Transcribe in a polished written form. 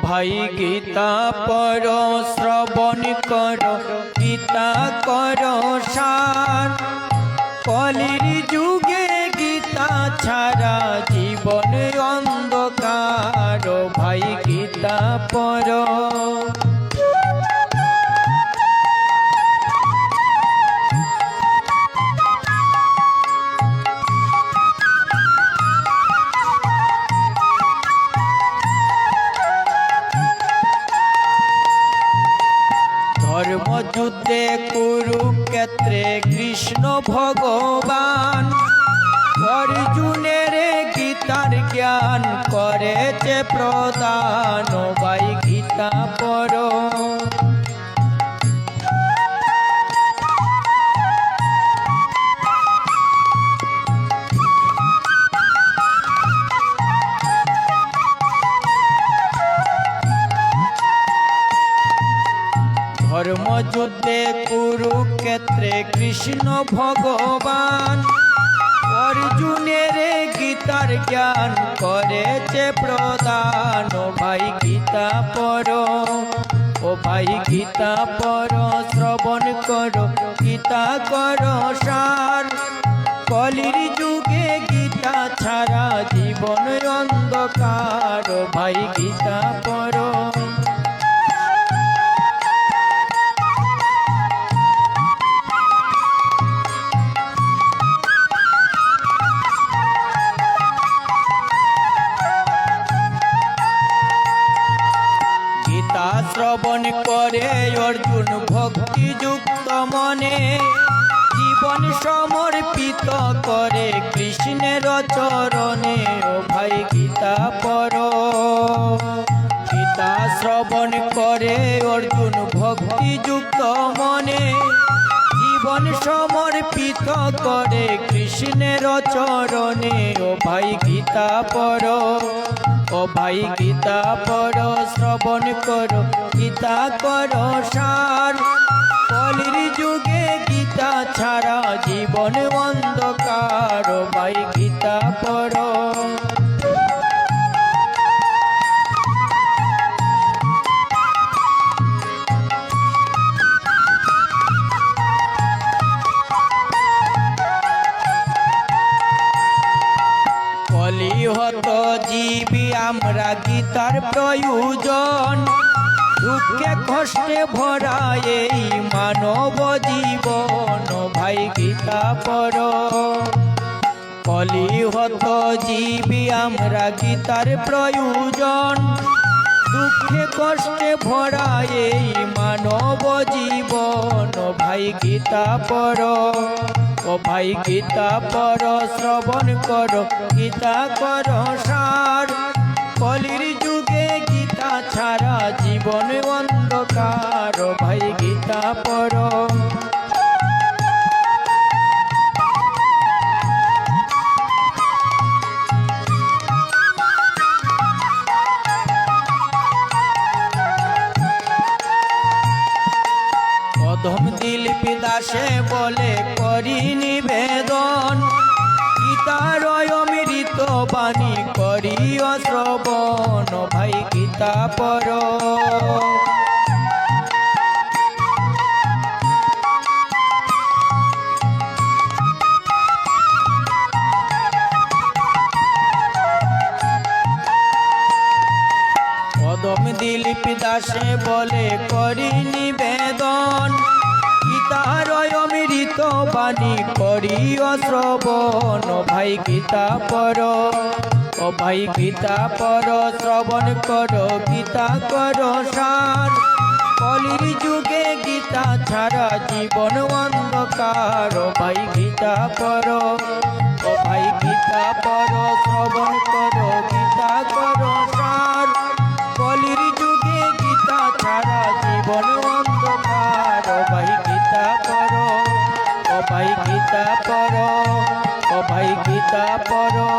ভাই গীতা পর শ্রবণ কর, গীতা কর সার। কলির যুগে গীতা ছাড়া জীবন অন্ধকার। ভাই গীতা পর। ধর্মযুদ্ধে কুরুক্ষেত্রে কৃষ্ণ ভগবান অর্জুনের গীতার জ্ঞান করেছে প্রদান। ভাই গীতা পড়ো। ধর্মযুদ্ধে কুরুক্ষেত্রে কৃষ্ণ ভগবান অর্জুনের গীতার জ্ঞান করেছে প্রদান। ভাই গীতা পড়ো, ও ভাই গীতা পড়ো, শ্রবণ করো, গীতা করো সার। কলির যুগে গীতা ছাড়া জীবন অন্ধকার। ভাই গীতা পড়ো। শ্রবণ করে অর্জুন ভক্তিযুক্ত মনে জীবন সমর্পিত করে কৃষ্ণের চরণে। ও ভাই গীতা পড়ো। গীতা শ্রবণ করে অর্জুন ভক্তিযুক্ত মনে জীবন সমর্পিত করে কৃষ্ণের চরণে। ও ভাই গীতা পড়ো, ও ভাই গীতা পড়ো, শ্রবণ করো, গীতা করো সার। কলির যুগে গীতা ছাড়া জীবন অন্ধকার। ভাই গীতা পড়ো। কলিহত জীবী আমরা গীতার প্রয়োজন, দুঃখে কষ্টে ভরা এই মানব জীবন। ভাই গীতা পড়ো। কলিহত জীবী আমরা গীতার প্রয়োজন, দুঃখে কষ্টে ভরা এই মানব জীবন। ভাই গীতা পড়ো, ও ভাই গীতা পড়ো, শ্রবণ করো, গীতা করো সার। কলির যুগে গীতা ছাড়া জীবন অন্ধকার। ভাই গীতা পড়ো। অধম দিলীপ দাসে বলে করি নিবেদন, গীতার অমৃত বাণী করিও শ্রবণ। ভাই গীতা পড়ো। অধম দিলীপ দাসে বলে করি নিবেদন, গীতার অমৃত বাণী করিও শ্রবণ। ভাই গীতা পড়ো, ও ভাই গীতা পড়ো, শ্রবণ করো, গীতা করো সার। কলির যুগে গীতা ছাড়া জীবন অন্ধকার। ভাই গীতা পড়ো, ও ভাই গীতা পড়ো, শ্রবণ করো, গীতা করো সার। কলির যুগে গীতা ছাড়া জীবন অন্ধকার। ভাই গীতা পড়ো, ও ভাই গীতা পড়ো, ও ভাই গীতা পড়ো।